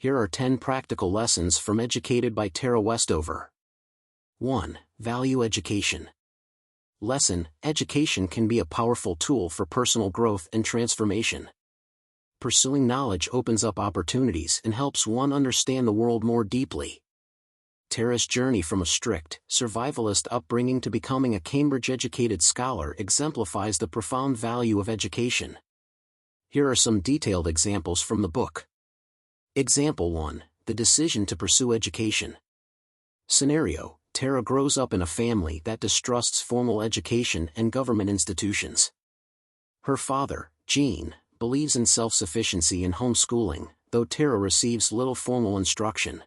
Here are 10 practical lessons from Educated by Tara Westover. 1. Value education. Lesson: education can be a powerful tool for personal growth and transformation. Pursuing knowledge opens up opportunities and helps one understand the world more deeply. Tara's journey from a strict, survivalist upbringing to becoming a Cambridge-educated scholar exemplifies the profound value of education. Here are some detailed examples from the book. Example 1. The decision to pursue education. Scenario: Tara grows up in a family that distrusts formal education and government institutions. Her father, Gene, believes in self-sufficiency and homeschooling, though Tara receives little formal instruction.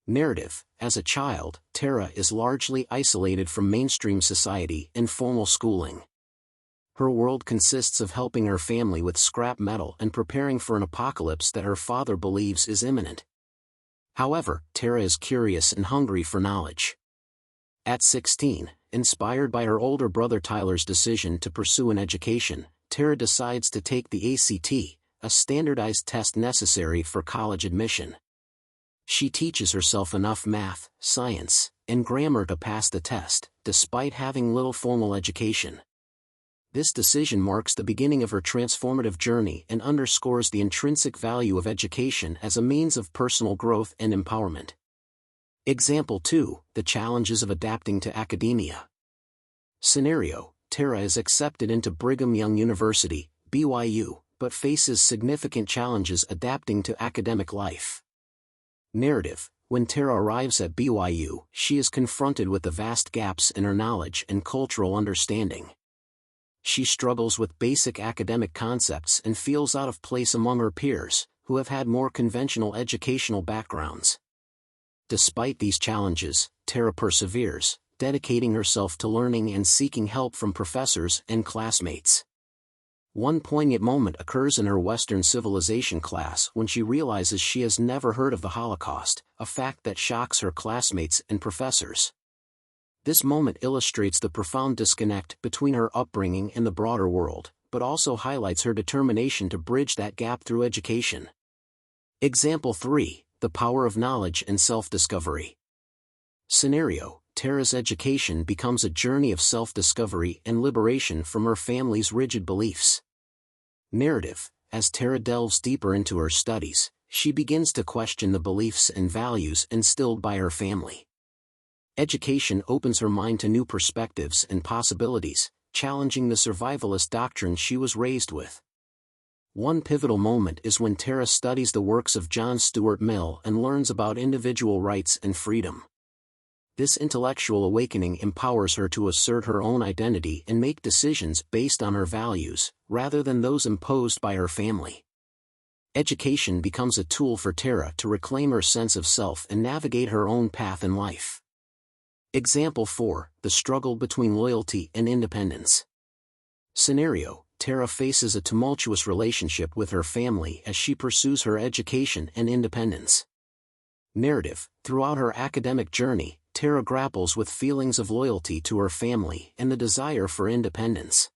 Narrative: as a child, Tara is largely isolated from mainstream society and formal schooling. Her world consists of helping her family with scrap metal and preparing for an apocalypse that her father believes is imminent. However, Tara is curious and hungry for knowledge. At 16, inspired by her older brother Tyler's decision to pursue an education, Tara decides to take the ACT, a standardized test necessary for college admission. She teaches herself enough math, science, and grammar to pass the test, despite having little formal education. This decision marks the beginning of her transformative journey and underscores the intrinsic value of education as a means of personal growth and empowerment. Example 2. The challenges of adapting to academia. Scenario: Tara is accepted into Brigham Young University, BYU, but faces significant challenges adapting to academic life. Narrative: when Tara arrives at BYU, she is confronted with the vast gaps in her knowledge and cultural understanding. She struggles with basic academic concepts and feels out of place among her peers, who have had more conventional educational backgrounds. Despite these challenges, Tara perseveres, dedicating herself to learning and seeking help from professors and classmates. One poignant moment occurs in her Western civilization class when she realizes she has never heard of the Holocaust, a fact that shocks her classmates and professors. This moment illustrates the profound disconnect between her upbringing and the broader world, but also highlights her determination to bridge that gap through education. Example 3. The power of knowledge and self-discovery. Scenario: Tara's education becomes a journey of self-discovery and liberation from her family's rigid beliefs. Narrative: as Tara delves deeper into her studies, she begins to question the beliefs and values instilled by her family. Education opens her mind to new perspectives and possibilities, challenging the survivalist doctrine she was raised with. One pivotal moment is when Tara studies the works of John Stuart Mill and learns about individual rights and freedom. This intellectual awakening empowers her to assert her own identity and make decisions based on her values, rather than those imposed by her family. Education becomes a tool for Tara to reclaim her sense of self and navigate her own path in life. Example 4. The struggle between loyalty and independence. Scenario: Tara faces a tumultuous relationship with her family as she pursues her education and independence. Narrative: throughout her academic journey, Tara grapples with feelings of loyalty to her family and the desire for independence.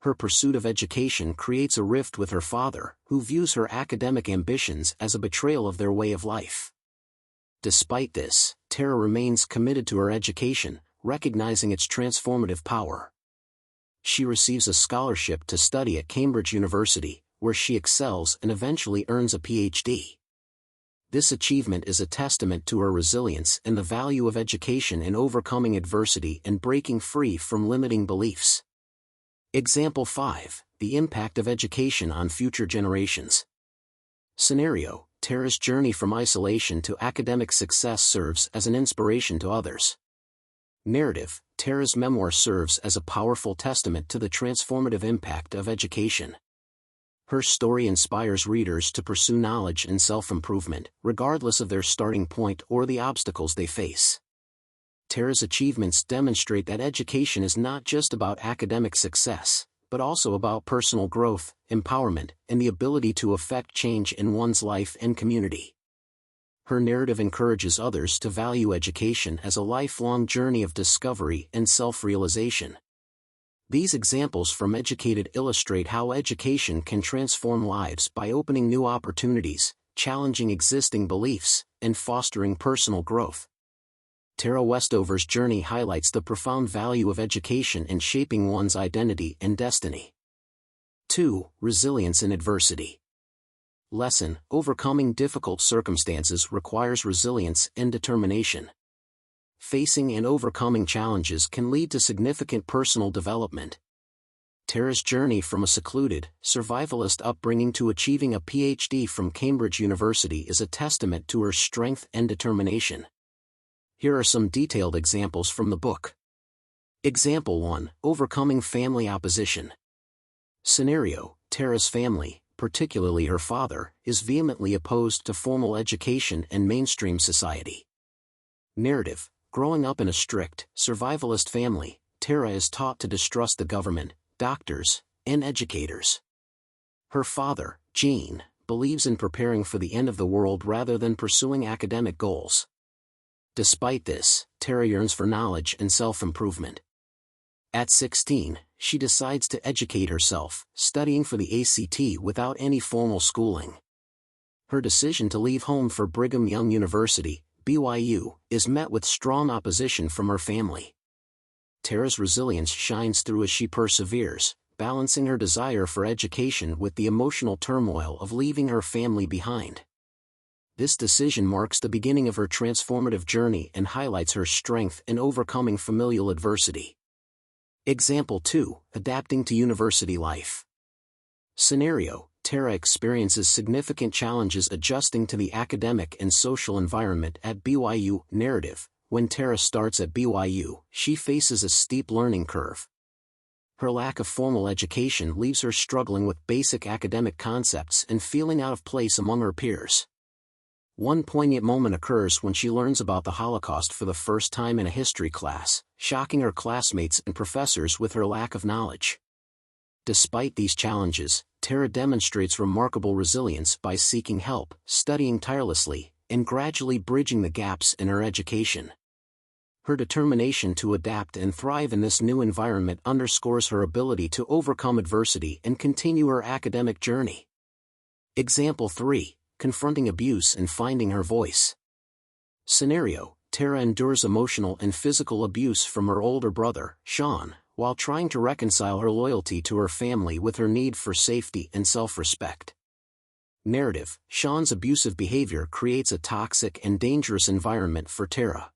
Her pursuit of education creates a rift with her father, who views her academic ambitions as a betrayal of their way of life. Despite this, Tara remains committed to her education, recognizing its transformative power. She receives a scholarship to study at Cambridge University, where she excels and eventually earns a PhD. This achievement is a testament to her resilience and the value of education in overcoming adversity and breaking free from limiting beliefs. Example 5. The impact of education on future generations. Scenario: Tara's journey from isolation to academic success serves as an inspiration to others. Narrative: Tara's memoir serves as a powerful testament to the transformative impact of education. Her story inspires readers to pursue knowledge and self-improvement, regardless of their starting point or the obstacles they face. Tara's achievements demonstrate that education is not just about academic success, but also about personal growth, empowerment, and the ability to affect change in one's life and community. Her narrative encourages others to value education as a lifelong journey of discovery and self-realization. These examples from Educated illustrate how education can transform lives by opening new opportunities, challenging existing beliefs, and fostering personal growth. Tara Westover's journey highlights the profound value of education in shaping one's identity and destiny. 2. Resilience in adversity. Lesson: overcoming difficult circumstances requires resilience and determination. Facing and overcoming challenges can lead to significant personal development. Tara's journey from a secluded, survivalist upbringing to achieving a PhD from Cambridge University is a testament to her strength and determination. Here are some detailed examples from the book. Example 1. Overcoming family opposition. Scenario: Tara's family, particularly her father, is vehemently opposed to formal education and mainstream society. Narrative: growing up in a strict, survivalist family, Tara is taught to distrust the government, doctors, and educators. Her father, Gene, believes in preparing for the end of the world rather than pursuing academic goals. Despite this, Tara yearns for knowledge and self-improvement. At 16, she decides to educate herself, studying for the ACT without any formal schooling. Her decision to leave home for Brigham Young University, BYU, is met with strong opposition from her family. Tara's resilience shines through as she perseveres, balancing her desire for education with the emotional turmoil of leaving her family behind. This decision marks the beginning of her transformative journey and highlights her strength in overcoming familial adversity. Example 2. Adapting to university life. Scenario: Tara experiences significant challenges adjusting to the academic and social environment at BYU. Narrative: when Tara starts at BYU, she faces a steep learning curve. Her lack of formal education leaves her struggling with basic academic concepts and feeling out of place among her peers. One poignant moment occurs when she learns about the Holocaust for the first time in a history class, shocking her classmates and professors with her lack of knowledge. Despite these challenges, Tara demonstrates remarkable resilience by seeking help, studying tirelessly, and gradually bridging the gaps in her education. Her determination to adapt and thrive in this new environment underscores her ability to overcome adversity and continue her academic journey. Example 3. Confronting abuse and finding her voice. Scenario: Tara endures emotional and physical abuse from her older brother, Sean, while trying to reconcile her loyalty to her family with her need for safety and self-respect. Narrative: Sean's abusive behavior creates a toxic and dangerous environment for Tara.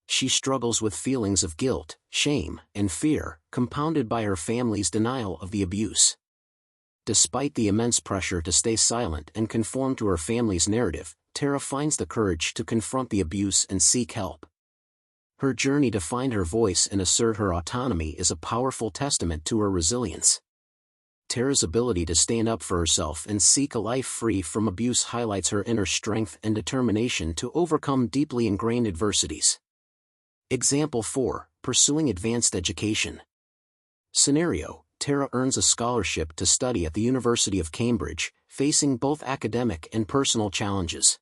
She struggles with feelings of guilt, shame, and fear, compounded by her family's denial of the abuse. Despite the immense pressure to stay silent and conform to her family's narrative, Tara finds the courage to confront the abuse and seek help. Her journey to find her voice and assert her autonomy is a powerful testament to her resilience. Tara's ability to stand up for herself and seek a life free from abuse highlights her inner strength and determination to overcome deeply ingrained adversities. Example 4. Pursuing advanced education. Scenario: Tara earns a scholarship to study at the University of Cambridge, facing both academic and personal challenges.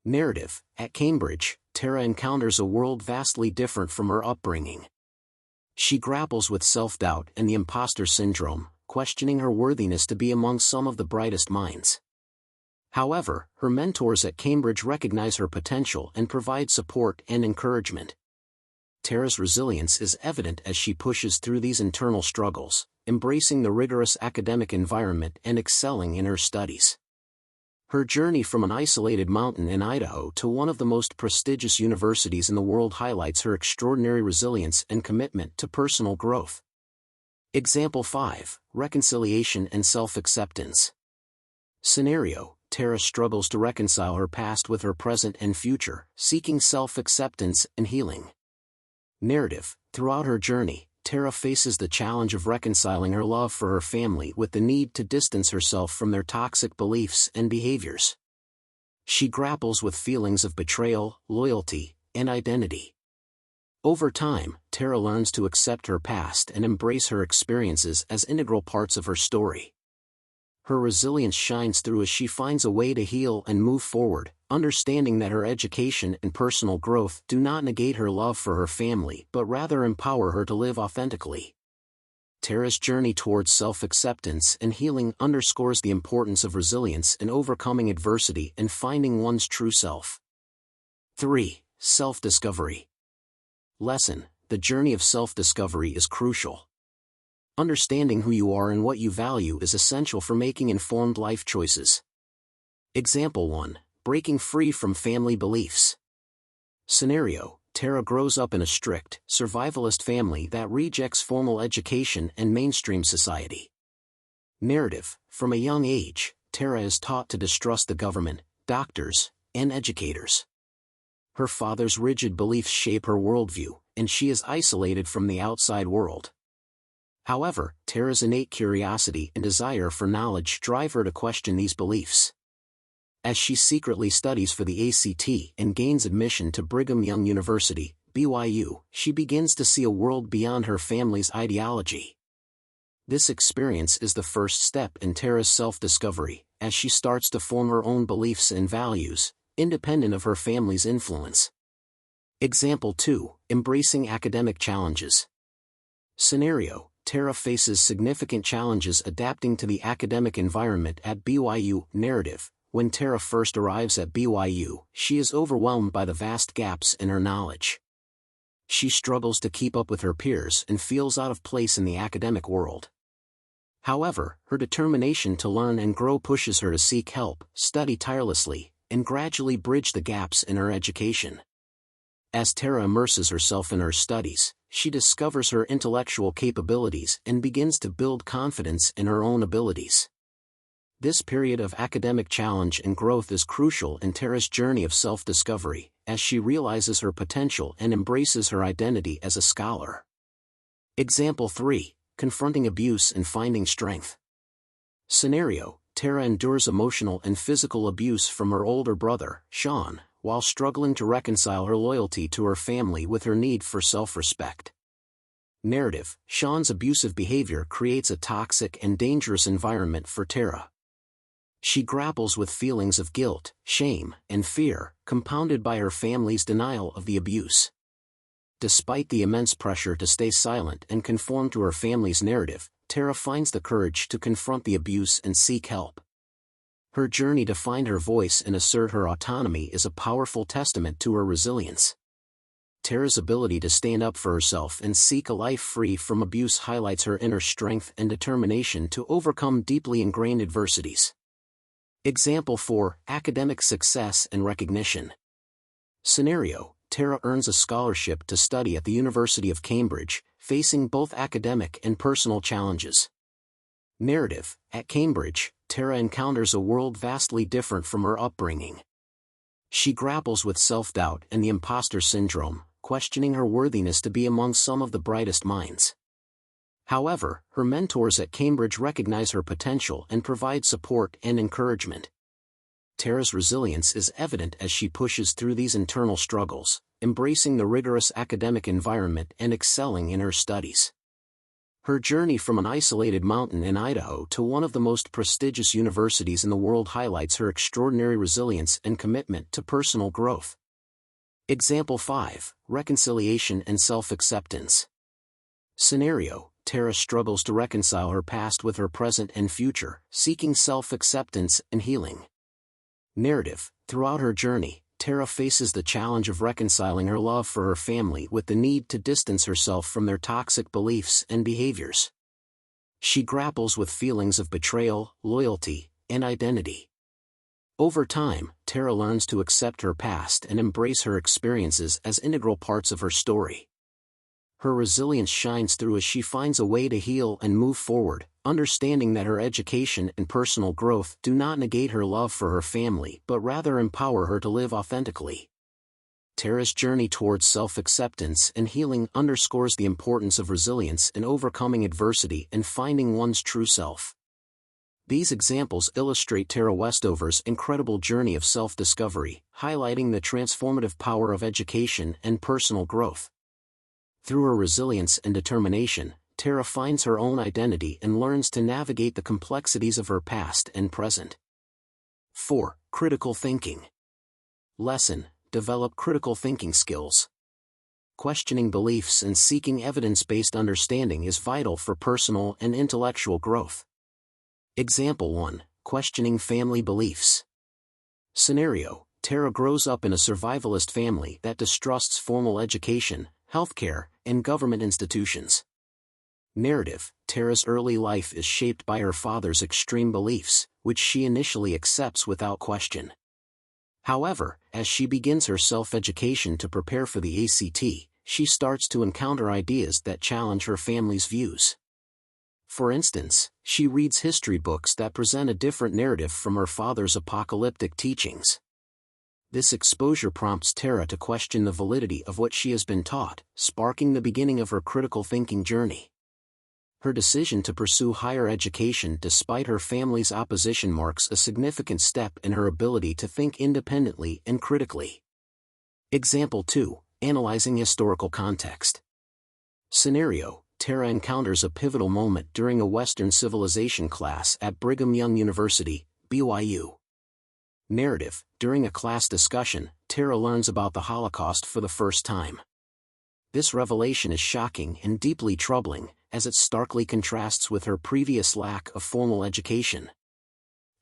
Narrative: at Cambridge, Tara encounters a world vastly different from her upbringing. She grapples with self-doubt and the imposter syndrome, questioning her worthiness to be among some of the brightest minds. However, her mentors at Cambridge recognize her potential and provide support and encouragement. Tara's resilience is evident as she pushes through these internal struggles, embracing the rigorous academic environment and excelling in her studies. Her journey from an isolated mountain in Idaho to one of the most prestigious universities in the world highlights her extraordinary resilience and commitment to personal growth. Example 5. Reconciliation and self-acceptance. Scenario: Tara struggles to reconcile her past with her present and future, seeking self-acceptance and healing. Narrative: throughout her journey, Tara faces the challenge of reconciling her love for her family with the need to distance herself from their toxic beliefs and behaviors. She grapples with feelings of betrayal, loyalty, and identity. Over time, Tara learns to accept her past and embrace her experiences as integral parts of her story. Her resilience shines through as she finds a way to heal and move forward, understanding that her education and personal growth do not negate her love for her family but rather empower her to live authentically. Tara's journey towards self-acceptance and healing underscores the importance of resilience in overcoming adversity and finding one's true self. 3. Self-discovery. Lesson: the journey of self-discovery is crucial. Understanding who you are and what you value is essential for making informed life choices. Example 1. Breaking free from family beliefs. Scenario: Tara grows up in a strict, survivalist family that rejects formal education and mainstream society. Narrative: from a young age, Tara is taught to distrust the government, doctors, and educators. Her father's rigid beliefs shape her worldview, and she is isolated from the outside world. However, Tara's innate curiosity and desire for knowledge drive her to question these beliefs. As she secretly studies for the ACT and gains admission to Brigham Young University, BYU, she begins to see a world beyond her family's ideology. This experience is the first step in Tara's self-discovery, as she starts to form her own beliefs and values, independent of her family's influence. Example 2. Embracing academic challenges. Scenario: Tara faces significant challenges adapting to the academic environment at BYU. Narrative: when Tara first arrives at BYU, she is overwhelmed by the vast gaps in her knowledge. She struggles to keep up with her peers and feels out of place in the academic world. However, her determination to learn and grow pushes her to seek help, study tirelessly, and gradually bridge the gaps in her education. As Tara immerses herself in her studies, she discovers her intellectual capabilities and begins to build confidence in her own abilities. This period of academic challenge and growth is crucial in Tara's journey of self-discovery, as she realizes her potential and embraces her identity as a scholar. Example 3. Confronting abuse and finding strength. Scenario: Tara endures emotional and physical abuse from her older brother, Sean, while struggling to reconcile her loyalty to her family with her need for self-respect. Narrative: Sean's abusive behavior creates a toxic and dangerous environment for Tara. She grapples with feelings of guilt, shame, and fear, compounded by her family's denial of the abuse. Despite the immense pressure to stay silent and conform to her family's narrative, Tara finds the courage to confront the abuse and seek help. Her journey to find her voice and assert her autonomy is a powerful testament to her resilience. Tara's ability to stand up for herself and seek a life free from abuse highlights her inner strength and determination to overcome deeply ingrained adversities. Example 4. Academic success and recognition. Scenario: Tara earns a scholarship to study at the University of Cambridge, facing both academic and personal challenges. Narrative: at Cambridge, Tara encounters a world vastly different from her upbringing. She grapples with self-doubt and the imposter syndrome, questioning her worthiness to be among some of the brightest minds. However, her mentors at Cambridge recognize her potential and provide support and encouragement. Tara's resilience is evident as she pushes through these internal struggles, embracing the rigorous academic environment and excelling in her studies. Her journey from an isolated mountain in Idaho to one of the most prestigious universities in the world highlights her extraordinary resilience and commitment to personal growth. Example 5. Reconciliation and self-acceptance. Scenario: Tara struggles to reconcile her past with her present and future, seeking self-acceptance and healing. Narrative: throughout her journey, Tara faces the challenge of reconciling her love for her family with the need to distance herself from their toxic beliefs and behaviors. She grapples with feelings of betrayal, loyalty, and identity. Over time, Tara learns to accept her past and embrace her experiences as integral parts of her story. Her resilience shines through as she finds a way to heal and move forward, understanding that her education and personal growth do not negate her love for her family but rather empower her to live authentically. Tara's journey towards self-acceptance and healing underscores the importance of resilience in overcoming adversity and finding one's true self. These examples illustrate Tara Westover's incredible journey of self-discovery, highlighting the transformative power of education and personal growth. Through her resilience and determination, Tara finds her own identity and learns to navigate the complexities of her past and present. 4. Critical thinking. Lesson: develop critical thinking skills. questioning beliefs and seeking evidence-based understanding is vital for personal and intellectual growth. Example 1. Questioning family beliefs. Scenario: Tara grows up in a survivalist family that distrusts formal education, healthcare, and government institutions. Narrative: Tara's early life is shaped by her father's extreme beliefs, which she initially accepts without question. However, as she begins her self-education to prepare for the ACT, she starts to encounter ideas that challenge her family's views. For instance, she reads history books that present a different narrative from her father's apocalyptic teachings. This exposure prompts Tara to question the validity of what she has been taught, sparking the beginning of her critical thinking journey. Her decision to pursue higher education despite her family's opposition marks a significant step in her ability to think independently and critically. Example 2. Analyzing historical context. Scenario: Tara encounters a pivotal moment during a Western civilization class at Brigham Young University, BYU. Narrative: During a class discussion, Tara learns about the Holocaust for the first time. This revelation is shocking and deeply troubling, as it starkly contrasts with her previous lack of formal education.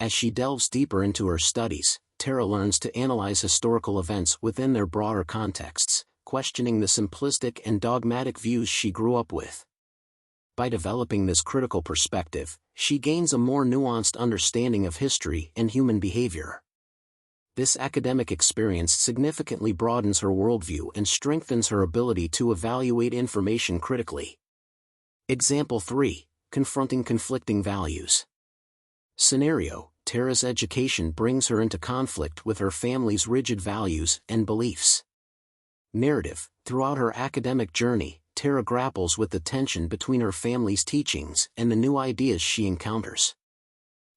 As she delves deeper into her studies, Tara learns to analyze historical events within their broader contexts, questioning the simplistic and dogmatic views she grew up with. By developing this critical perspective, she gains a more nuanced understanding of history and human behavior. This academic experience significantly broadens her worldview and strengthens her ability to evaluate information critically. Example 3. Confronting conflicting values. Scenario: Tara's education brings her into conflict with her family's rigid values and beliefs. Narrative: Throughout her academic journey, Tara grapples with the tension between her family's teachings and the new ideas she encounters.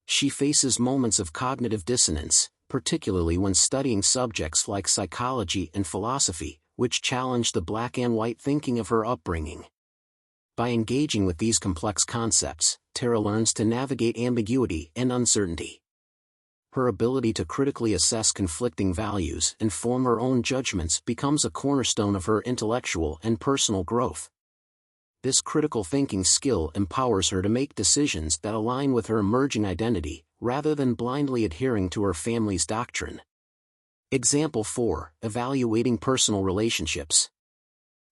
She faces moments of cognitive dissonance, particularly when studying subjects like psychology and philosophy, which challenge the black and white thinking of her upbringing. By engaging with these complex concepts, Tara learns to navigate ambiguity and uncertainty. Her ability to critically assess conflicting values and form her own judgments becomes a cornerstone of her intellectual and personal growth. This critical thinking skill empowers her to make decisions that align with her emerging identity, rather than blindly adhering to her family's doctrine. Example 4. Evaluating personal relationships.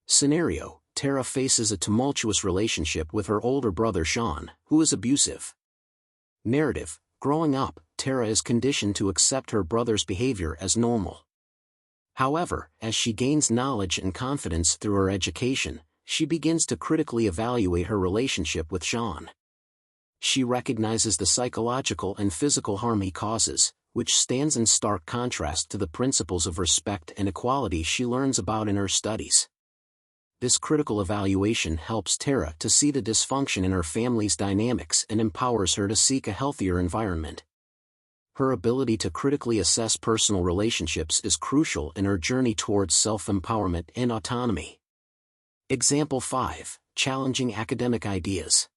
Scenario: Tara faces a tumultuous relationship with her older brother Sean, who is abusive. Narrative: Growing up, Tara is conditioned to accept her brother's behavior as normal. However, as she gains knowledge and confidence through her education, she begins to critically evaluate her relationship with Sean. She recognizes the psychological and physical harm he causes, which stands in stark contrast to the principles of respect and equality she learns about in her studies. This critical evaluation helps Tara to see the dysfunction in her family's dynamics and empowers her to seek a healthier environment. Her ability to critically assess personal relationships is crucial in her journey towards self-empowerment and autonomy. Example 5. Challenging academic ideas.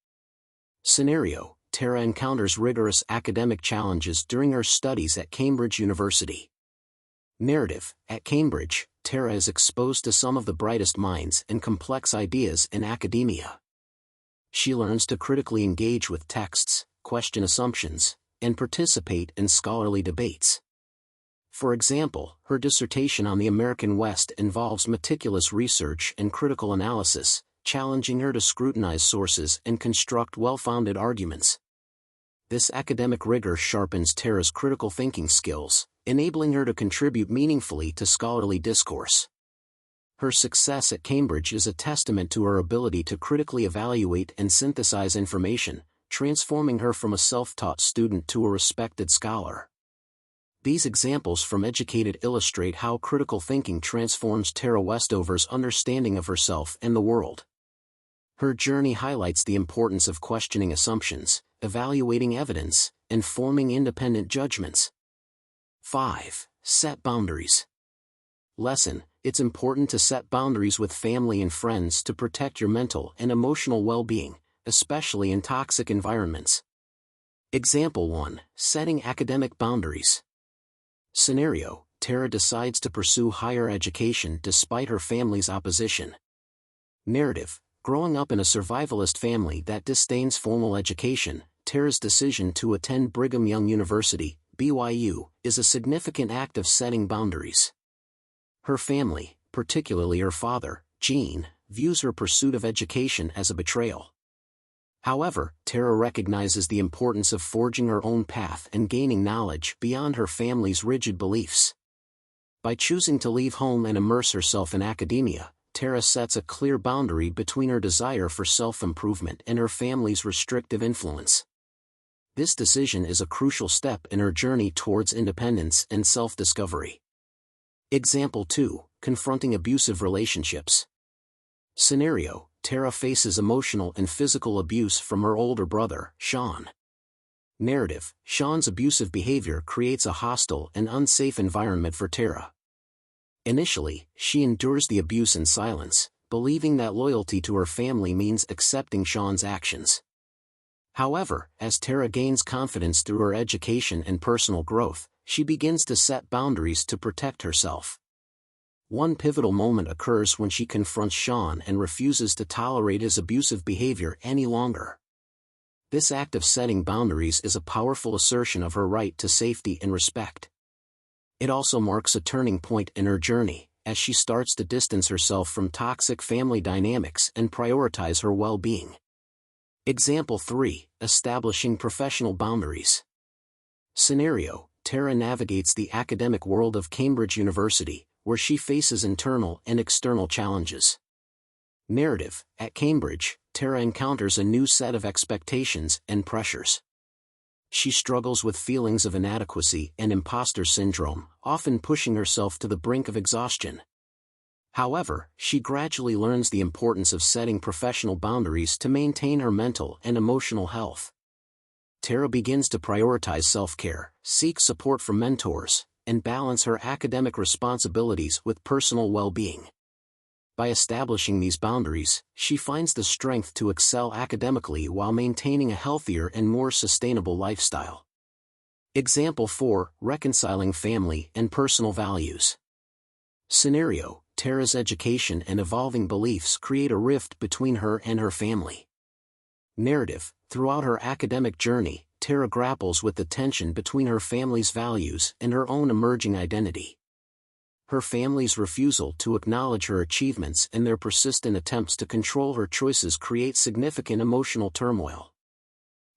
Scenario: Tara encounters rigorous academic challenges during her studies at Cambridge University. Narrative: At Cambridge, Tara is exposed to some of the brightest minds and complex ideas in academia. She learns to critically engage with texts, question assumptions, and participate in scholarly debates. For example, her dissertation on the American West involves meticulous research and critical analysis, challenging her to scrutinize sources and construct well-founded arguments. This academic rigor sharpens Tara's critical thinking skills, enabling her to contribute meaningfully to scholarly discourse. Her success at Cambridge is a testament to her ability to critically evaluate and synthesize information, transforming her from a self-taught student to a respected scholar. These examples from Educated illustrate how critical thinking transforms Tara Westover's understanding of herself and the world. Her journey highlights the importance of questioning assumptions, evaluating evidence, and forming independent judgments. 5. Set boundaries. Lesson: It's important to set boundaries with family and friends to protect your mental and emotional well-being, especially in toxic environments. Example 1. Setting academic boundaries. Scenario: Tara decides to pursue higher education despite her family's opposition. Narrative: growing up in a survivalist family that disdains formal education, Tara's decision to attend Brigham Young University, BYU, is a significant act of setting boundaries. Her family, particularly her father, Gene, views her pursuit of education as a betrayal. However, Tara recognizes the importance of forging her own path and gaining knowledge beyond her family's rigid beliefs. By choosing to leave home and immerse herself in academia, Tara sets a clear boundary between her desire for self-improvement and her family's restrictive influence. This decision is a crucial step in her journey towards independence and self-discovery. Example 2. Confronting abusive relationships. Scenario: Tara faces emotional and physical abuse from her older brother, Sean. Narrative: Sean's abusive behavior creates a hostile and unsafe environment for Tara. Initially, she endures the abuse in silence, believing that loyalty to her family means accepting Sean's actions. However, as Tara gains confidence through her education and personal growth, she begins to set boundaries to protect herself. One pivotal moment occurs when she confronts Sean and refuses to tolerate his abusive behavior any longer. This act of setting boundaries is a powerful assertion of her right to safety and respect. It also marks a turning point in her journey, as she starts to distance herself from toxic family dynamics and prioritize her well-being. Example 3. Establishing professional boundaries. Scenario: Tara navigates the academic world of Cambridge University, where she faces internal and external challenges. Narrative: at Cambridge, Tara encounters a new set of expectations and pressures. She struggles with feelings of inadequacy and imposter syndrome, often pushing herself to the brink of exhaustion. However, she gradually learns the importance of setting professional boundaries to maintain her mental and emotional health. Tara begins to prioritize self-care, seek support from mentors, and balance her academic responsibilities with personal well-being. By establishing these boundaries, she finds the strength to excel academically while maintaining a healthier and more sustainable lifestyle. Example 4. Reconciling family and personal values. Scenario: Tara's education and evolving beliefs create a rift between her and her family. Narrative: throughout her academic journey, Tara grapples with the tension between her family's values and her own emerging identity. Her family's refusal to acknowledge her achievements and their persistent attempts to control her choices create significant emotional turmoil.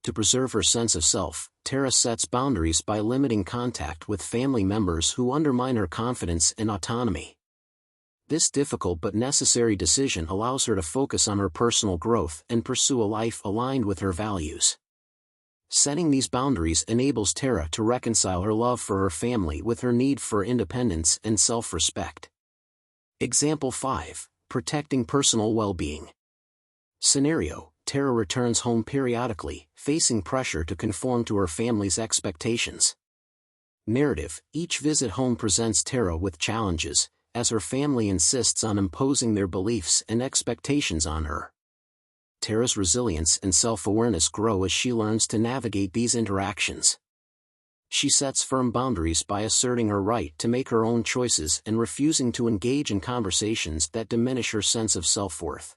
To preserve her sense of self, Tara sets boundaries by limiting contact with family members who undermine her confidence and autonomy. This difficult but necessary decision allows her to focus on her personal growth and pursue a life aligned with her values. Setting these boundaries enables Tara to reconcile her love for her family with her need for independence and self-respect. Example 5. Protecting personal well-being. Scenario: Tara returns home periodically, facing pressure to conform to her family's expectations. Narrative: each visit home presents Tara with challenges, as her family insists on imposing their beliefs and expectations on her. Tara's resilience and self-awareness grow as she learns to navigate these interactions. She sets firm boundaries by asserting her right to make her own choices and refusing to engage in conversations that diminish her sense of self-worth.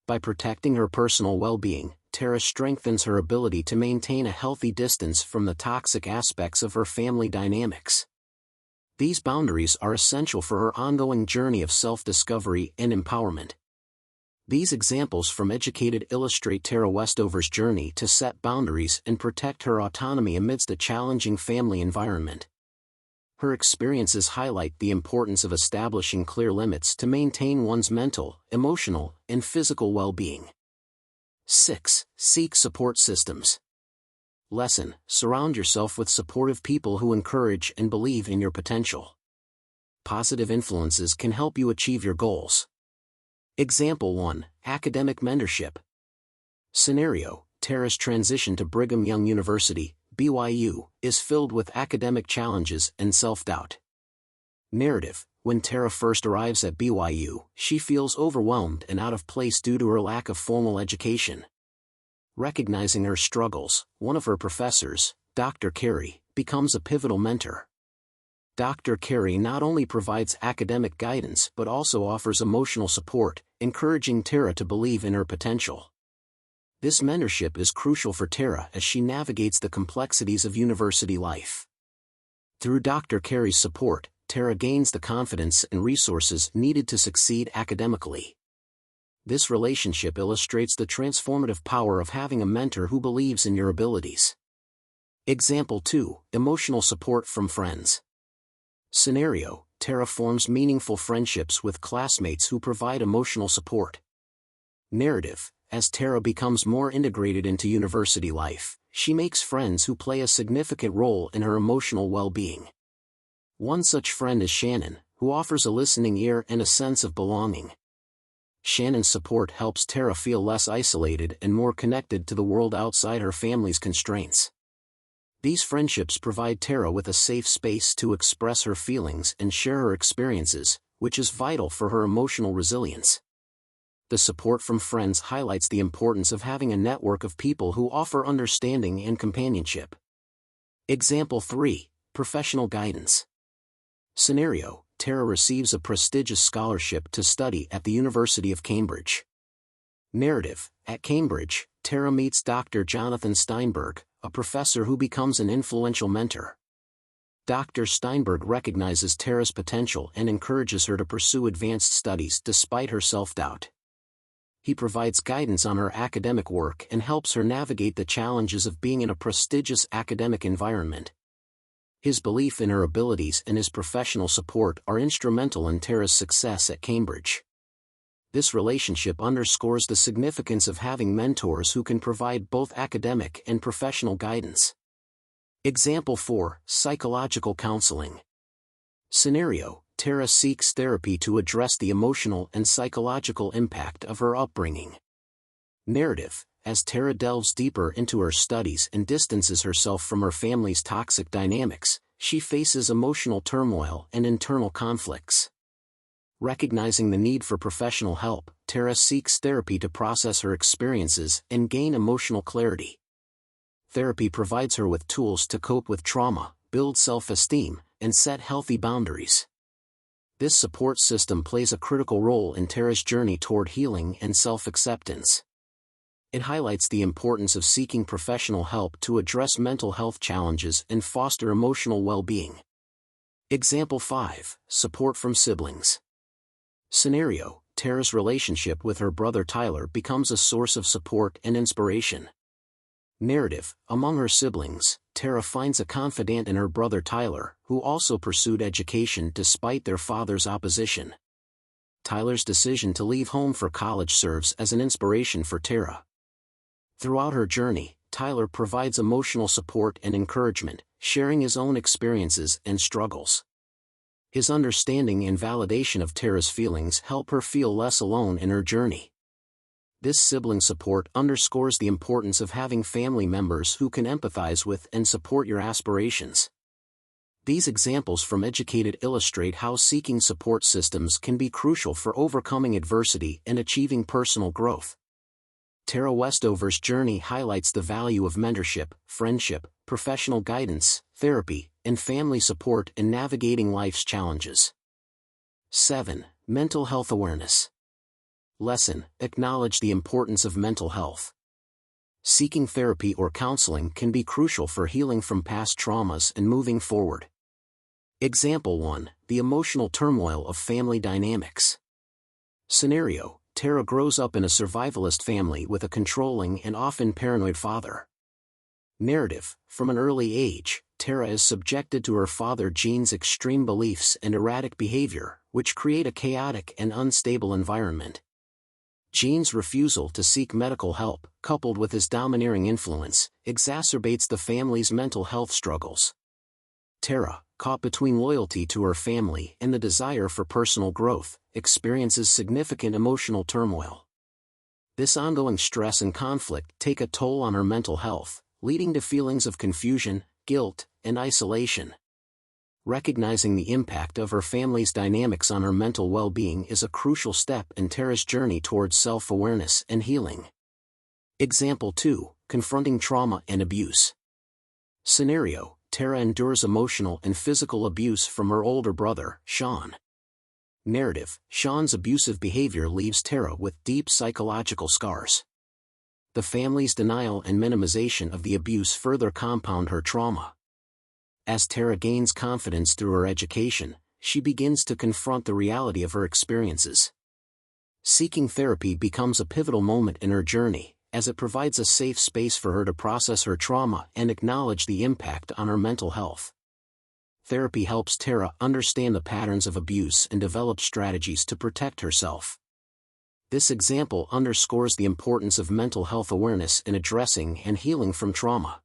By protecting her personal well-being, Tara strengthens her ability to maintain a healthy distance from the toxic aspects of her family dynamics. These boundaries are essential for her ongoing journey of self-discovery and empowerment. These examples from Educated illustrate Tara Westover's journey to set boundaries and protect her autonomy amidst a challenging family environment. Her experiences highlight the importance of establishing clear limits to maintain one's mental, emotional, and physical well-being. 6. Seek support systems. Lesson: surround yourself with supportive people who encourage and believe in your potential. Positive influences can help you achieve your goals. Example 1. Academic mentorship. Scenario: Tara's transition to Brigham Young University, BYU, is filled with academic challenges and self-doubt. Narrative: when Tara first arrives at BYU, she feels overwhelmed and out of place due to her lack of formal education. Recognizing her struggles, one of her professors, Dr. Carey, becomes a pivotal mentor. Dr. Carey not only provides academic guidance but also offers emotional support, encouraging Tara to believe in her potential. This mentorship is crucial for Tara as she navigates the complexities of university life. Through Dr. Carey's support, Tara gains the confidence and resources needed to succeed academically. This relationship illustrates the transformative power of having a mentor who believes in your abilities. Example 2. Emotional support from friends. Scenario: Tara forms meaningful friendships with classmates who provide emotional support. Narrative: as Tara becomes more integrated into university life, she makes friends who play a significant role in her emotional well-being. One such friend is Shannon, who offers a listening ear and a sense of belonging. Shannon's support helps Tara feel less isolated and more connected to the world outside her family's constraints. These friendships provide Tara with a safe space to express her feelings and share her experiences, which is vital for her emotional resilience. The support from friends highlights the importance of having a network of people who offer understanding and companionship. Example 3. Professional guidance. Scenario: Tara receives a prestigious scholarship to study at the University of Cambridge. Narrative: at Cambridge, Tara meets Dr. Jonathan Steinberg, a professor who becomes an influential mentor. Dr. Steinberg recognizes Tara's potential and encourages her to pursue advanced studies despite her self-doubt. He provides guidance on her academic work and helps her navigate the challenges of being in a prestigious academic environment. His belief in her abilities and his professional support are instrumental in Tara's success at Cambridge. This relationship underscores the significance of having mentors who can provide both academic and professional guidance. Example 4. Psychological counseling. Scenario: Tara seeks therapy to address the emotional and psychological impact of her upbringing. Narrative: as Tara delves deeper into her studies and distances herself from her family's toxic dynamics, she faces emotional turmoil and internal conflicts. Recognizing the need for professional help, Tara seeks therapy to process her experiences and gain emotional clarity. Therapy provides her with tools to cope with trauma, build self-esteem, and set healthy boundaries. This support system plays a critical role in Tara's journey toward healing and self-acceptance. It highlights the importance of seeking professional help to address mental health challenges and foster emotional well-being. Example 5. Support from siblings. Scenario: Tara's relationship with her brother Tyler becomes a source of support and inspiration. Narrative: among her siblings, Tara finds a confidant in her brother Tyler, who also pursued education despite their father's opposition. Tyler's decision to leave home for college serves as an inspiration for Tara. Throughout her journey, Tyler provides emotional support and encouragement, sharing his own experiences and struggles. His understanding and validation of Tara's feelings help her feel less alone in her journey. This sibling support underscores the importance of having family members who can empathize with and support your aspirations. These examples from Educated illustrate how seeking support systems can be crucial for overcoming adversity and achieving personal growth. Tara Westover's journey highlights the value of mentorship, friendship, professional guidance, therapy, and family support in navigating life's challenges. 7. Mental health awareness. Lesson: acknowledge the importance of mental health. Seeking therapy or counseling can be crucial for healing from past traumas and moving forward. Example 1. The emotional turmoil of family dynamics. Scenario: Tara grows up in a survivalist family with a controlling and often paranoid father. Narrative: from an early age, Tara is subjected to her father Gene's extreme beliefs and erratic behavior, which create a chaotic and unstable environment. Gene's refusal to seek medical help, coupled with his domineering influence, exacerbates the family's mental health struggles. Tara, caught between loyalty to her family and the desire for personal growth, experiences significant emotional turmoil. This ongoing stress and conflict take a toll on her mental health, leading to feelings of confusion, guilt, and isolation. Recognizing the impact of her family's dynamics on her mental well-being is a crucial step in Tara's journey towards self-awareness and healing. Example 2. Confronting trauma and abuse. Scenario: Tara endures emotional and physical abuse from her older brother, Sean. Narrative: Sean's abusive behavior leaves Tara with deep psychological scars. The family's denial and minimization of the abuse further compound her trauma. As Tara gains confidence through her education, she begins to confront the reality of her experiences. Seeking therapy becomes a pivotal moment in her journey, as it provides a safe space for her to process her trauma and acknowledge the impact on her mental health. Therapy helps Tara understand the patterns of abuse and develop strategies to protect herself. This example underscores the importance of mental health awareness in addressing and healing from trauma.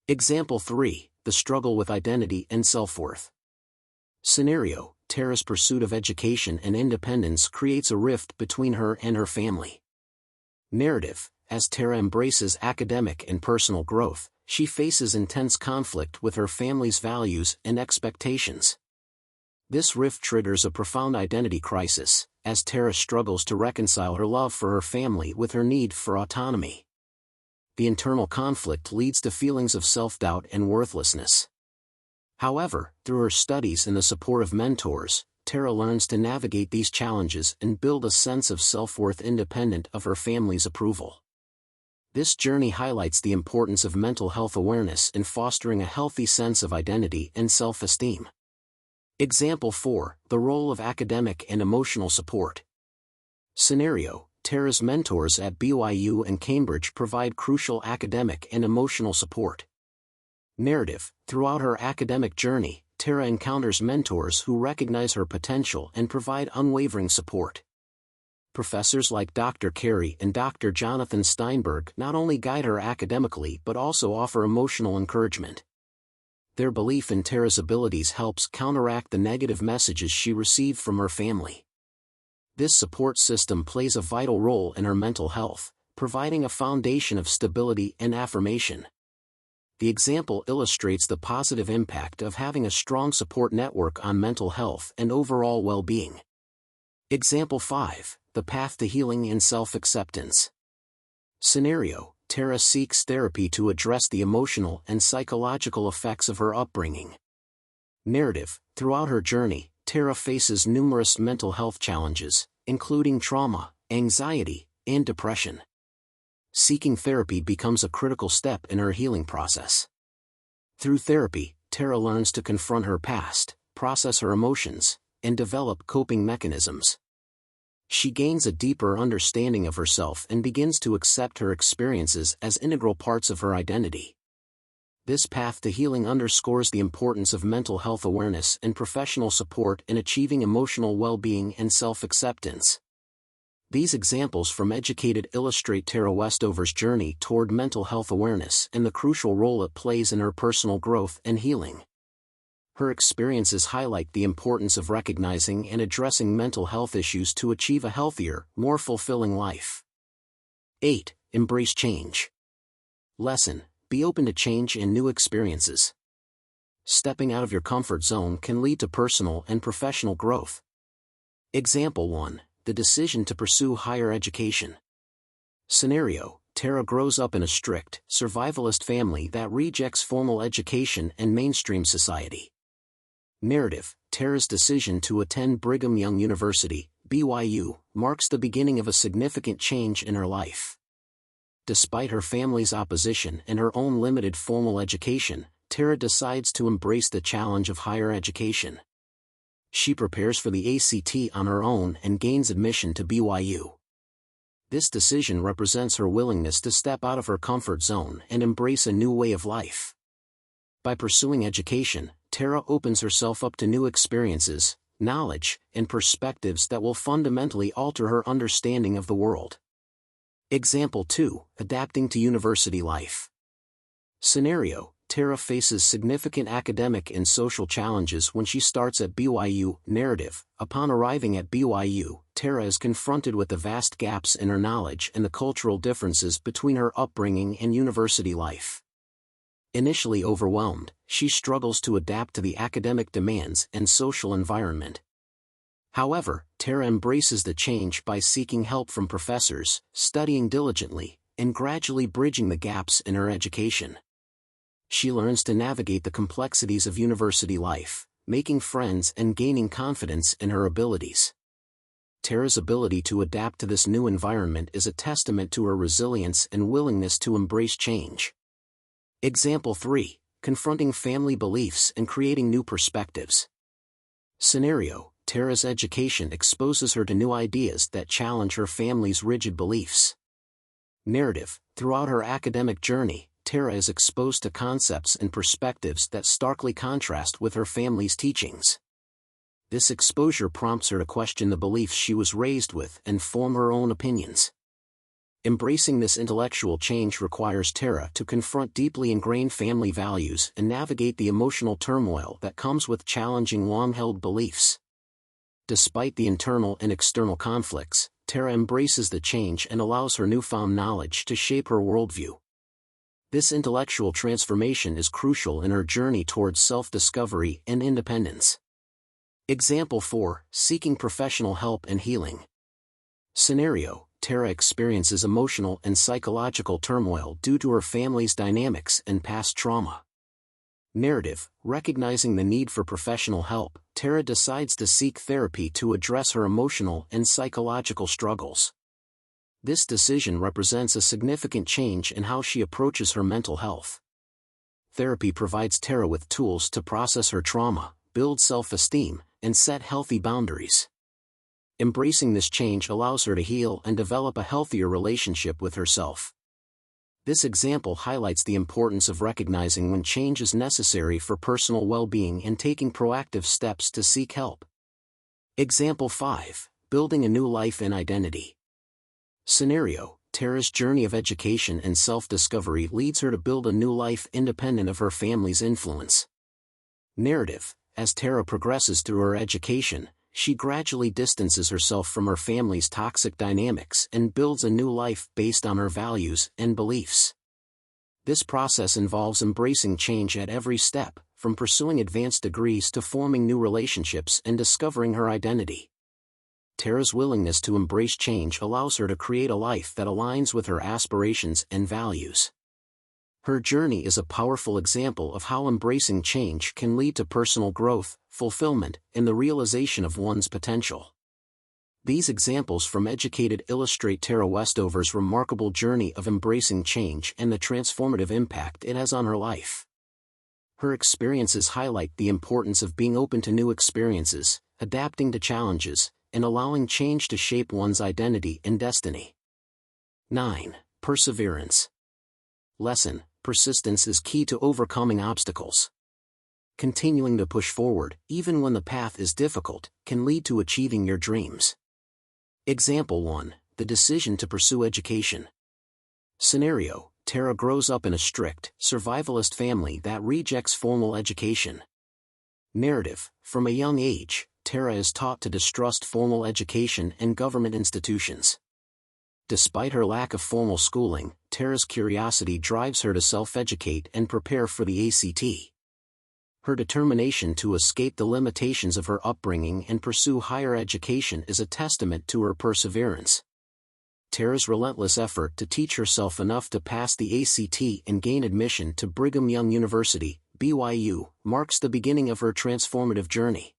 Example 3: The struggle with identity and self-worth. Scenario: Tara's pursuit of education and independence creates a rift between her and her family. Narrative: As Tara embraces academic and personal growth, she faces intense conflict with her family's values and expectations. This rift triggers a profound identity crisis, as Tara struggles to reconcile her love for her family with her need for autonomy. The internal conflict leads to feelings of self-doubt and worthlessness. However, through her studies and the support of mentors, Tara learns to navigate these challenges and build a sense of self-worth independent of her family's approval. This journey highlights the importance of mental health awareness in fostering a healthy sense of identity and self-esteem. Example 4: The role of academic and emotional support. Scenario: Tara's mentors at BYU and Cambridge provide crucial academic and emotional support. Narrative: Throughout her academic journey, Tara encounters mentors who recognize her potential and provide unwavering support. Professors like Dr. Carey and Dr. Jonathan Steinberg not only guide her academically but also offer emotional encouragement. Their belief in Tara's abilities helps counteract the negative messages she received from her family. This support system plays a vital role in her mental health, providing a foundation of stability and affirmation. The example illustrates the positive impact of having a strong support network on mental health and overall well-being. Example 5: The path to healing and self-acceptance. Scenario: Tara seeks therapy to address the emotional and psychological effects of her upbringing. Narrative: Throughout her journey, Tara faces numerous mental health challenges, including trauma, anxiety, and depression. Seeking therapy becomes a critical step in her healing process. Through therapy, Tara learns to confront her past, process her emotions, and develop coping mechanisms. She gains a deeper understanding of herself and begins to accept her experiences as integral parts of her identity. This path to healing underscores the importance of mental health awareness and professional support in achieving emotional well-being and self-acceptance. These examples from Educated illustrate Tara Westover's journey toward mental health awareness and the crucial role it plays in her personal growth and healing. Her experiences highlight the importance of recognizing and addressing mental health issues to achieve a healthier, more fulfilling life. 8. Embrace change. Lesson: Be open to change and new experiences. Stepping out of your comfort zone can lead to personal and professional growth. Example 1: The decision to pursue higher education. Scenario: Tara grows up in a strict, survivalist family that rejects formal education and mainstream society. Narrative: Tara's decision to attend Brigham Young University, BYU, marks the beginning of a significant change in her life. Despite her family's opposition and her own limited formal education, Tara decides to embrace the challenge of higher education. She prepares for the ACT on her own and gains admission to BYU. This decision represents her willingness to step out of her comfort zone and embrace a new way of life. By pursuing education, Tara opens herself up to new experiences, knowledge, and perspectives that will fundamentally alter her understanding of the world. Example 2: Adapting to university life. Scenario: Tara faces significant academic and social challenges when she starts at BYU. Narrative: Upon arriving at BYU, Tara is confronted with the vast gaps in her knowledge and the cultural differences between her upbringing and university life. Initially overwhelmed, she struggles to adapt to the academic demands and social environment. However, Tara embraces the change by seeking help from professors, studying diligently, and gradually bridging the gaps in her education. She learns to navigate the complexities of university life, making friends and gaining confidence in her abilities. Tara's ability to adapt to this new environment is a testament to her resilience and willingness to embrace change. Example 3. Confronting family beliefs and creating new perspectives. Scenario: Tara's education exposes her to new ideas that challenge her family's rigid beliefs. Narrative: throughout her academic journey, Tara is exposed to concepts and perspectives that starkly contrast with her family's teachings. This exposure prompts her to question the beliefs she was raised with and form her own opinions. Embracing this intellectual change requires Tara to confront deeply ingrained family values and navigate the emotional turmoil that comes with challenging long-held beliefs. Despite the internal and external conflicts, Tara embraces the change and allows her newfound knowledge to shape her worldview. This intellectual transformation is crucial in her journey towards self-discovery and independence. Example 4. Seeking professional help and healing. Scenario: Tara experiences emotional and psychological turmoil due to her family's dynamics and past trauma. Narrative: recognizing the need for professional help, Tara decides to seek therapy to address her emotional and psychological struggles. This decision represents a significant change in how she approaches her mental health. Therapy provides Tara with tools to process her trauma, build self-esteem, and set healthy boundaries. Embracing this change allows her to heal and develop a healthier relationship with herself. This example highlights the importance of recognizing when change is necessary for personal well-being and taking proactive steps to seek help. Example 5. Building a new life and identity. Scenario: Tara's journey of education and self-discovery leads her to build a new life independent of her family's influence. Narrative: as Tara progresses through her education, she gradually distances herself from her family's toxic dynamics and builds a new life based on her values and beliefs. This process involves embracing change at every step, from pursuing advanced degrees to forming new relationships and discovering her identity. Tara's willingness to embrace change allows her to create a life that aligns with her aspirations and values. Her journey is a powerful example of how embracing change can lead to personal growth, fulfillment, and the realization of one's potential. These examples from Educated illustrate Tara Westover's remarkable journey of embracing change and the transformative impact it has on her life. Her experiences highlight the importance of being open to new experiences, adapting to challenges, and allowing change to shape one's identity and destiny. 9. Perseverance. Lesson: persistence is key to overcoming obstacles. Continuing to push forward, even when the path is difficult, can lead to achieving your dreams. Example 1. The decision to pursue education. Scenario: Tara grows up in a strict, survivalist family that rejects formal education. Narrative: from a young age, Tara is taught to distrust formal education and government institutions. Despite her lack of formal schooling, Tara's curiosity drives her to self-educate and prepare for the ACT. Her determination to escape the limitations of her upbringing and pursue higher education is a testament to her perseverance. Tara's relentless effort to teach herself enough to pass the ACT and gain admission to Brigham Young University, BYU, marks the beginning of her transformative journey.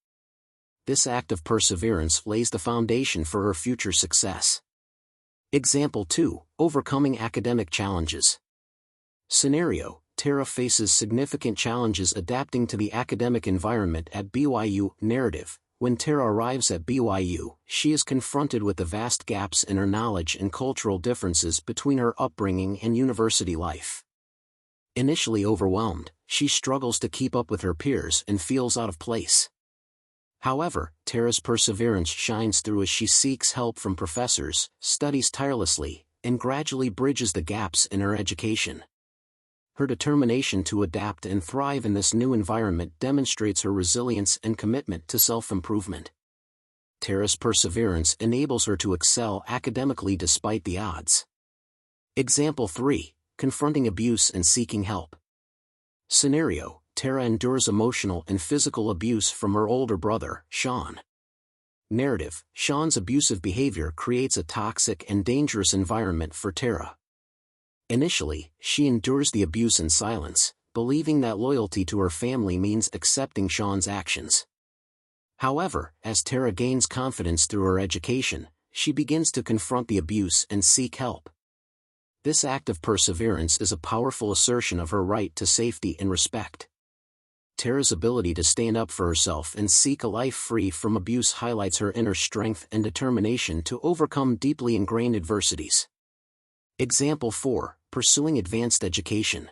This act of perseverance lays the foundation for her future success. Example 2. Overcoming academic challenges. Scenario: Tara faces significant challenges adapting to the academic environment at BYU. Narrative: when Tara arrives at BYU, she is confronted with the vast gaps in her knowledge and cultural differences between her upbringing and university life. Initially overwhelmed, she struggles to keep up with her peers and feels out of place. However, Tara's perseverance shines through as she seeks help from professors, studies tirelessly, and gradually bridges the gaps in her education. Her determination to adapt and thrive in this new environment demonstrates her resilience and commitment to self-improvement. Tara's perseverance enables her to excel academically despite the odds. Example 3. Confronting abuse and seeking help. Scenario: Tara endures emotional and physical abuse from her older brother, Sean. Narrative: Sean's abusive behavior creates a toxic and dangerous environment for Tara. Initially, she endures the abuse in silence, believing that loyalty to her family means accepting Sean's actions. However, as Tara gains confidence through her education, she begins to confront the abuse and seek help. This act of perseverance is a powerful assertion of her right to safety and respect. Tara's ability to stand up for herself and seek a life free from abuse highlights her inner strength and determination to overcome deeply ingrained adversities. Example 4. Pursuing advanced education.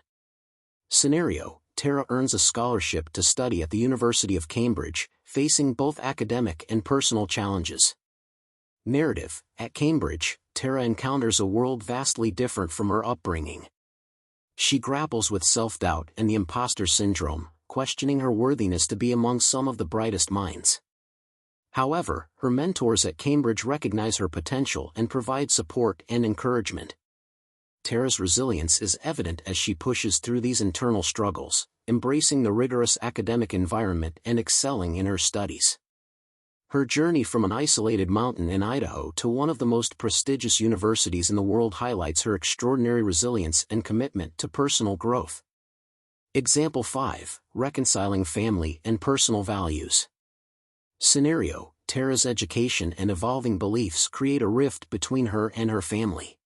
Scenario: Tara earns a scholarship to study at the University of Cambridge, facing both academic and personal challenges. Narrative: At Cambridge, Tara encounters a world vastly different from her upbringing. She grapples with self-doubt and the imposter syndrome, questioning her worthiness to be among some of the brightest minds. However, her mentors at Cambridge recognize her potential and provide support and encouragement. Tara's resilience is evident as she pushes through these internal struggles, embracing the rigorous academic environment and excelling in her studies. Her journey from an isolated mountain in Idaho to one of the most prestigious universities in the world highlights her extraordinary resilience and commitment to personal growth. Example 5. Reconciling family and personal values. Scenario: Tara's education and evolving beliefs create a rift between her and her family.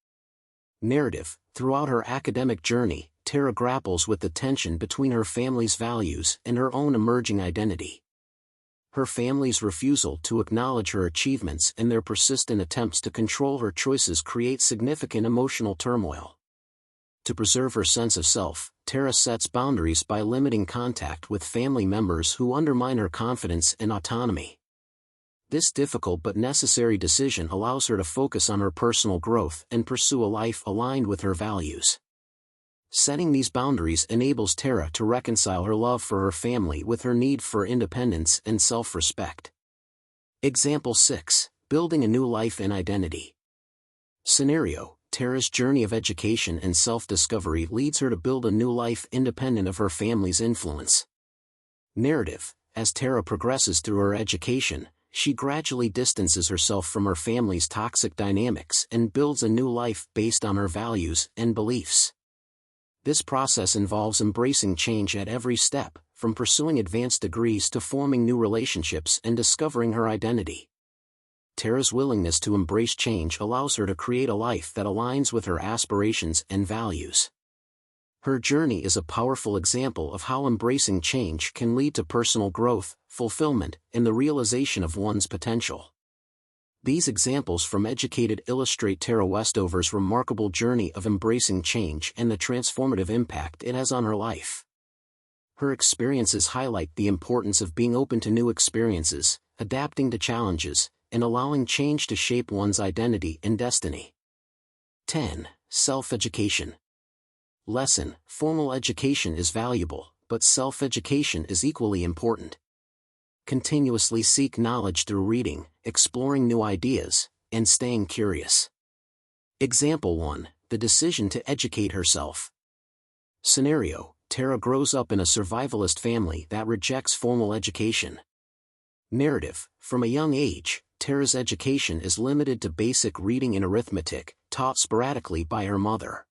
Narrative: Throughout her academic journey, Tara grapples with the tension between her family's values and her own emerging identity. Her family's refusal to acknowledge her achievements and their persistent attempts to control her choices create significant emotional turmoil. To preserve her sense of self, Tara sets boundaries by limiting contact with family members who undermine her confidence and autonomy. This difficult but necessary decision allows her to focus on her personal growth and pursue a life aligned with her values. Setting these boundaries enables Tara to reconcile her love for her family with her need for independence and self-respect. Example 6. Building a new life and identity. Scenario: Tara's journey of education and self-discovery leads her to build a new life independent of her family's influence. Narrative: As Tara progresses through her education, she gradually distances herself from her family's toxic dynamics and builds a new life based on her values and beliefs. This process involves embracing change at every step, from pursuing advanced degrees to forming new relationships and discovering her identity. Tara's willingness to embrace change allows her to create a life that aligns with her aspirations and values. Her journey is a powerful example of how embracing change can lead to personal growth, fulfillment, and the realization of one's potential. These examples from Educated illustrate Tara Westover's remarkable journey of embracing change and the transformative impact it has on her life. Her experiences highlight the importance of being open to new experiences, adapting to challenges, and allowing change to shape one's identity and destiny. 10. Self-education. Lesson: Formal education is valuable, but self-education is equally important. Continuously seek knowledge through reading, exploring new ideas, and staying curious. Example 1. The decision to educate herself. Scenario: Tara grows up in a survivalist family that rejects formal education. Narrative: From a young age, Tara's education is limited to basic reading and arithmetic, taught sporadically by her mother.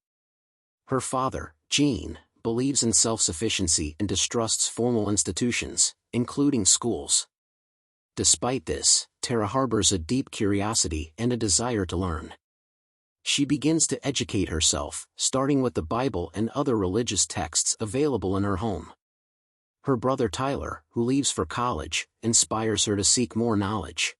Her father, Gene, believes in self-sufficiency and distrusts formal institutions, including schools. Despite this, Tara harbors a deep curiosity and a desire to learn. She begins to educate herself, starting with the Bible and other religious texts available in her home. Her brother Tyler, who leaves for college, inspires her to seek more knowledge.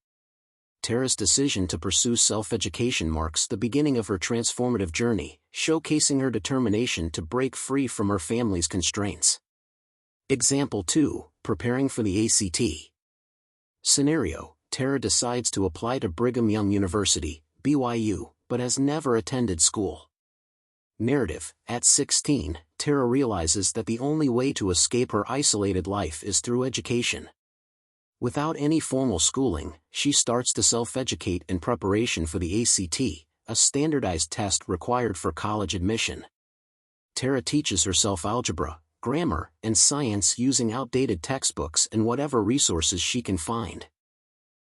Tara's decision to pursue self-education marks the beginning of her transformative journey, showcasing her determination to break free from her family's constraints. Example 2. Preparing for the ACT. Scenario: Tara decides to apply to Brigham Young University, BYU, but has never attended school. Narrative: At 16, Tara realizes that the only way to escape her isolated life is through education. Without any formal schooling, she starts to self-educate in preparation for the ACT, a standardized test required for college admission. Tara teaches herself algebra, grammar, and science using outdated textbooks and whatever resources she can find.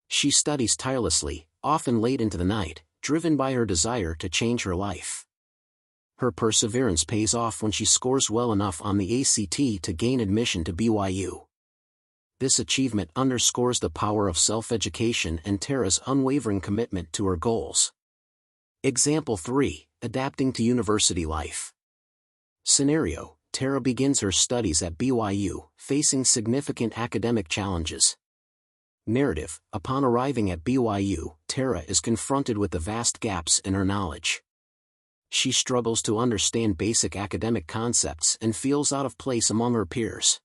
She studies tirelessly, often late into the night, driven by her desire to change her life. Her perseverance pays off when she scores well enough on the ACT to gain admission to BYU. This achievement underscores the power of self-education and Tara's unwavering commitment to her goals. Example 3. Adapting to university life. Scenario: Tara begins her studies at BYU, facing significant academic challenges. Narrative: upon arriving at BYU, Tara is confronted with the vast gaps in her knowledge. She struggles to understand basic academic concepts and feels out of place among her peers.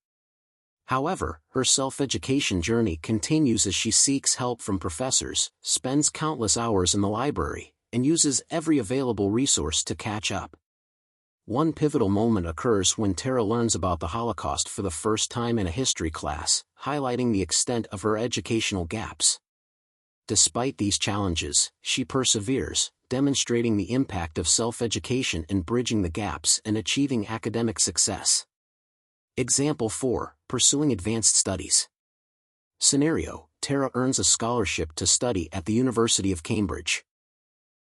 However, her self-education journey continues as she seeks help from professors, spends countless hours in the library, and uses every available resource to catch up. One pivotal moment occurs when Tara learns about the Holocaust for the first time in a history class, highlighting the extent of her educational gaps. Despite these challenges, she perseveres, demonstrating the impact of self-education in bridging the gaps and achieving academic success. Example 4. Pursuing advanced studies. Scenario: Tara earns a scholarship to study at the University of Cambridge.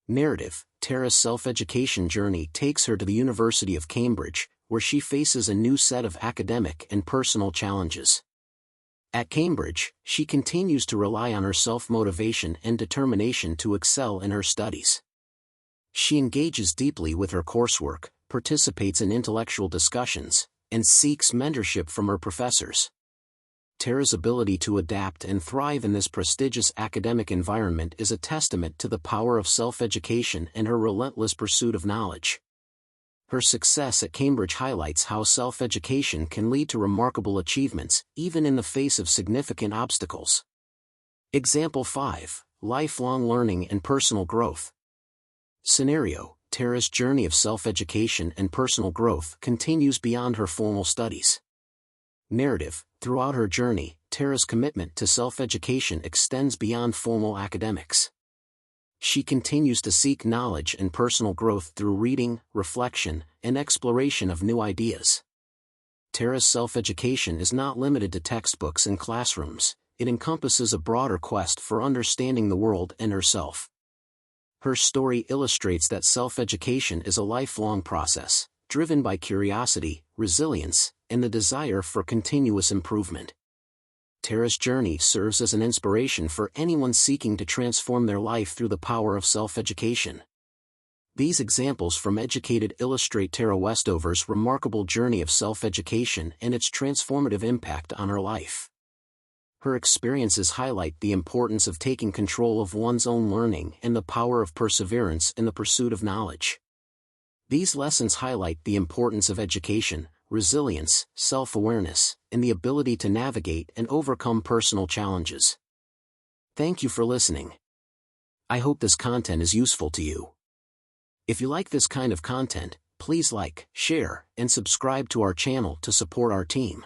Narrative: Tara's self-education journey takes her to the University of Cambridge, where she faces a new set of academic and personal challenges. At Cambridge, she continues to rely on her self-motivation and determination to excel in her studies. She engages deeply with her coursework, participates in intellectual discussions, and seeks mentorship from her professors. Tara's ability to adapt and thrive in this prestigious academic environment is a testament to the power of self-education and her relentless pursuit of knowledge. Her success at Cambridge highlights how self-education can lead to remarkable achievements, even in the face of significant obstacles. Example 5. Lifelong learning and personal growth. Scenario: Tara's journey of self-education and personal growth continues beyond her formal studies. Narrative: throughout her journey, Tara's commitment to self-education extends beyond formal academics. She continues to seek knowledge and personal growth through reading, reflection, and exploration of new ideas. Tara's self-education is not limited to textbooks and classrooms, it encompasses a broader quest for understanding the world and herself. Her story illustrates that self-education is a lifelong process, driven by curiosity, resilience, and the desire for continuous improvement. Tara's journey serves as an inspiration for anyone seeking to transform their life through the power of self-education. These examples from Educated illustrate Tara Westover's remarkable journey of self-education and its transformative impact on her life. Her experiences highlight the importance of taking control of one's own learning and the power of perseverance in the pursuit of knowledge. These lessons highlight the importance of education, resilience, self-awareness, and the ability to navigate and overcome personal challenges. Thank you for listening. I hope this content is useful to you. If you like this kind of content, please like, share, and subscribe to our channel to support our team.